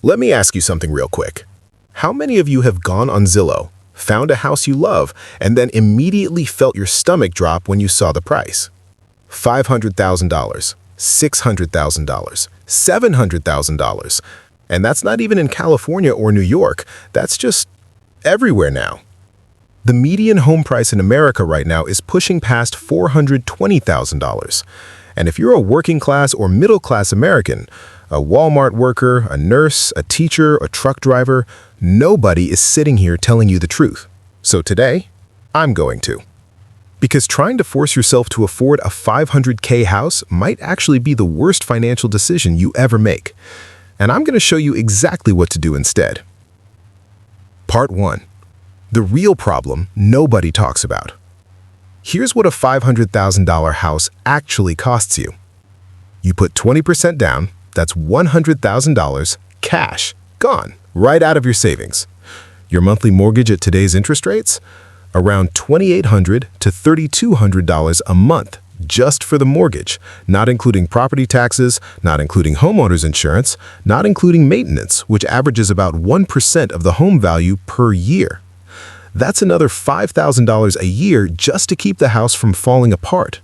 Let me ask you something real quick. How many of you have gone on Zillow, found a house you love, and then immediately felt your stomach drop when you saw the price? $500,000, $600,000, $700,000. And that's not even in California or New York. That's just everywhere now. The median home price in America right now is pushing past $420,000. And if you're a working class or middle class American, a Walmart worker, a nurse, a teacher, a truck driver, nobody is sitting here telling you the truth. So today, I'm going to. Because trying to force yourself to afford a $500K house might actually be the worst financial decision you ever make. And I'm going to show you exactly what to do instead. Part 1. The real problem nobody talks about. Here's what a $500,000 house actually costs you. You put 20% down, that's $100,000, cash, gone, right out of your savings. Your monthly mortgage at today's interest rates? Around $2,800 to $3,200 a month just for the mortgage, not including property taxes, not including homeowners insurance, not including maintenance, which averages about 1% of the home value per year. That's another $5,000 a year just to keep the house from falling apart.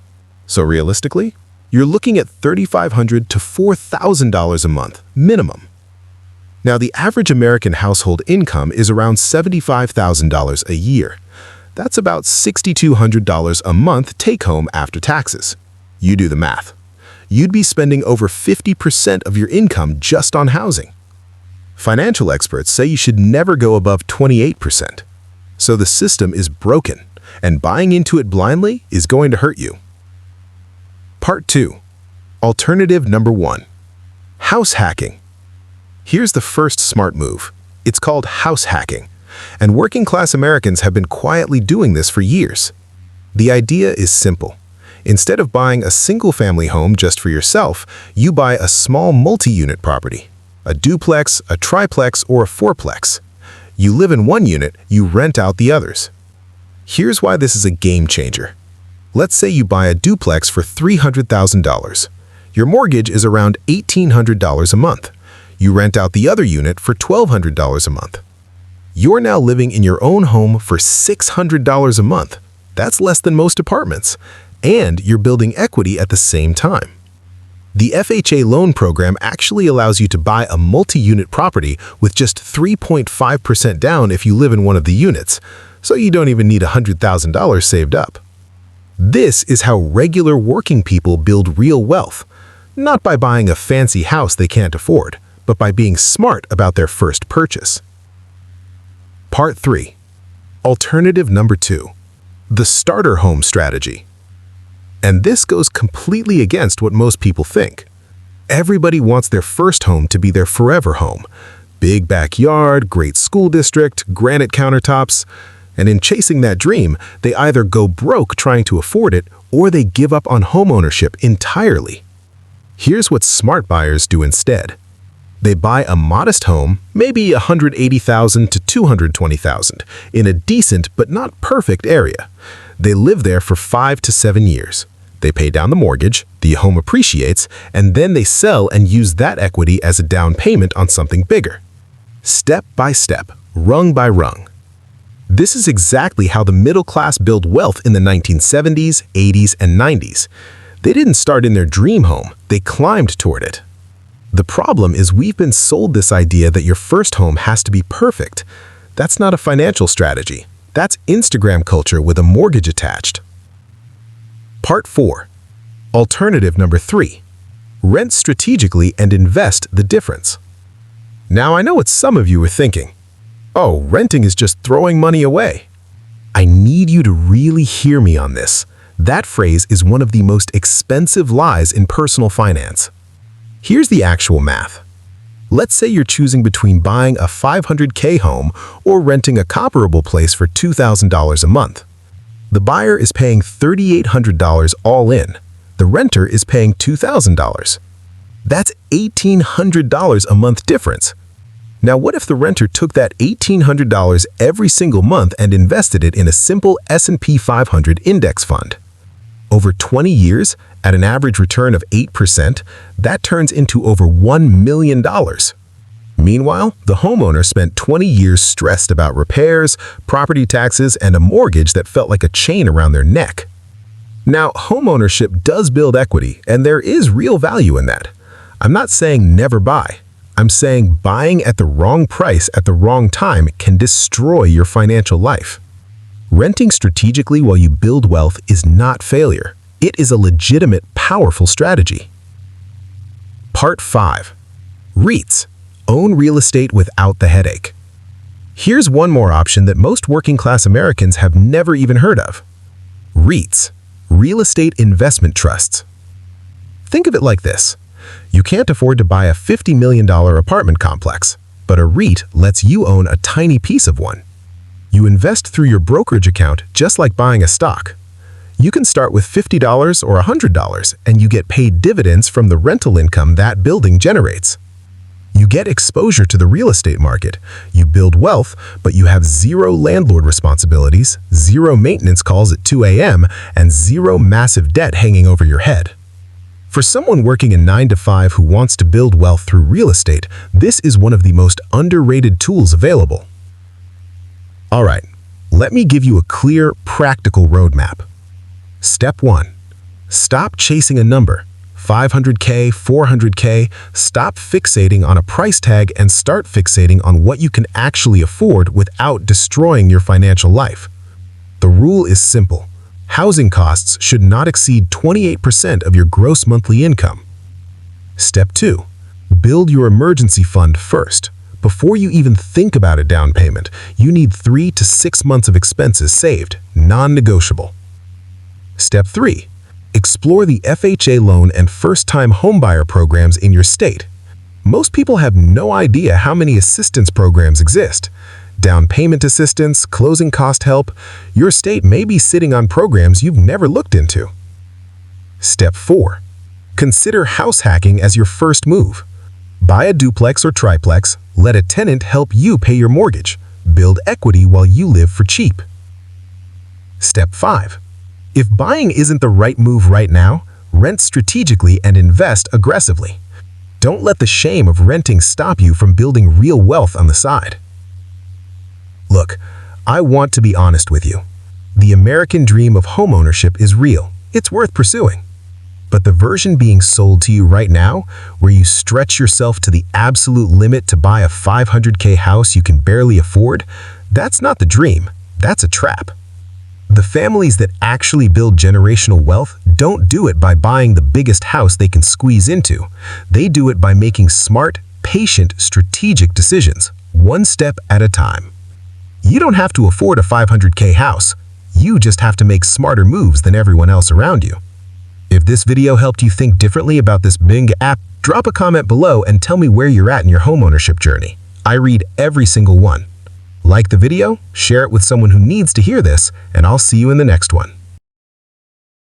So realistically, you're looking at $3,500 to $4,000 a month, minimum. Now, the average American household income is around $75,000 a year. That's about $6,200 a month take-home after taxes. You do the math. You'd be spending over 50% of your income just on housing. Financial experts say you should never go above 28%. So the system is broken, and buying into it blindly is going to hurt you. Part 2. Alternative number 1. House hacking. Here's the first smart move. It's called house hacking. And working-class Americans have been quietly doing this for years. The idea is simple. Instead of buying a single-family home just for yourself, you buy a small multi-unit property, a duplex, a triplex, or a fourplex. You live in one unit, you rent out the others. Here's why this is a game changer. Let's say you buy a duplex for $300,000. Your mortgage is around $1,800 a month. You rent out the other unit for $1,200 a month. You're now living in your own home for $600 a month. That's less than most apartments. And you're building equity at the same time. The FHA loan program actually allows you to buy a multi-unit property with just 3.5% down if you live in one of the units, so you don't even need $100,000 saved up. This is how regular working people build real wealth, not by buying a fancy house they can't afford, but by being smart about their first purchase. Part 3. Alternative number 2. The starter home strategy. And this goes completely against what most people think. Everybody wants their first home to be their forever home. Big backyard, great school district, granite countertops. And in chasing that dream, they either go broke trying to afford it or they give up on homeownership entirely. Here's what smart buyers do instead. They buy a modest home, maybe $180,000 to $220,000, in a decent but not perfect area. They live there for 5 to 7 years. They pay down the mortgage, the home appreciates, and then they sell and use that equity as a down payment on something bigger. Step by step, rung by rung. This is exactly how the middle class built wealth in the 1970s, 80s, and 90s. They didn't start in their dream home, they climbed toward it. The problem is we've been sold this idea that your first home has to be perfect. That's not a financial strategy. That's Instagram culture with a mortgage attached. Part 4. Alternative number 3. Rent strategically and invest the difference. Now I know what some of you are thinking. Oh, renting is just throwing money away. I need you to really hear me on this. That phrase is one of the most expensive lies in personal finance. Here's the actual math. Let's say you're choosing between buying a $500K home or renting a comparable place for $2,000 a month. The buyer is paying $3,800 all in. The renter is paying $2,000. That's $1,800 a month difference. Now, what if the renter took that $1,800 every single month and invested it in a simple S&P 500 index fund? Over 20 years, at an average return of 8%, that turns into over $1 million. Meanwhile, the homeowner spent 20 years stressed about repairs, property taxes, and a mortgage that felt like a chain around their neck. Now, homeownership does build equity, and there is real value in that. I'm not saying never buy. I'm saying buying at the wrong price at the wrong time can destroy your financial life. Renting strategically while you build wealth is not failure. It is a legitimate, powerful strategy. Part 5. REITs. Own real estate without the headache. Here's one more option that most working-class Americans have never even heard of. REITs. Real estate investment trusts. Think of it like this. You can't afford to buy a $50 million apartment complex, but a REIT lets you own a tiny piece of one. You invest through your brokerage account just like buying a stock. You can start with $50 or $100, and you get paid dividends from the rental income that building generates. You get exposure to the real estate market. You build wealth, but you have zero landlord responsibilities, zero maintenance calls at 2 a.m., and zero massive debt hanging over your head. For someone working a 9-to-5 who wants to build wealth through real estate, this is one of the most underrated tools available. All right, let me give you a clear, practical roadmap. Step 1. Stop chasing a number. $500K, $400K, stop fixating on a price tag and start fixating on what you can actually afford without destroying your financial life. The rule is simple. Housing costs should not exceed 28% of your gross monthly income. Step 2. Build your emergency fund first. Before you even think about a down payment, you need 3 to 6 months of expenses saved, non-negotiable. Step 3. Explore the FHA loan and first-time homebuyer programs in your state. Most people have no idea how many assistance programs exist. Down payment assistance, closing cost help. Your state may be sitting on programs you've never looked into. Step 4. Consider house hacking as your first move. Buy a duplex or triplex, let a tenant help you pay your mortgage. Build equity while you live for cheap. Step 5. If buying isn't the right move right now, rent strategically and invest aggressively. Don't let the shame of renting stop you from building real wealth on the side. Look, I want to be honest with you. The American dream of homeownership is real. It's worth pursuing. But the version being sold to you right now, where you stretch yourself to the absolute limit to buy a $500K house you can barely afford, that's not the dream. That's a trap. The families that actually build generational wealth don't do it by buying the biggest house they can squeeze into. They do it by making smart, patient, strategic decisions, one step at a time. You don't have to afford a $500K house. You just have to make smarter moves than everyone else around you. If this video helped you think differently about this big app, drop a comment below and tell me where you're at in your homeownership journey. I read every single one. Like the video, share it with someone who needs to hear this, and I'll see you in the next one.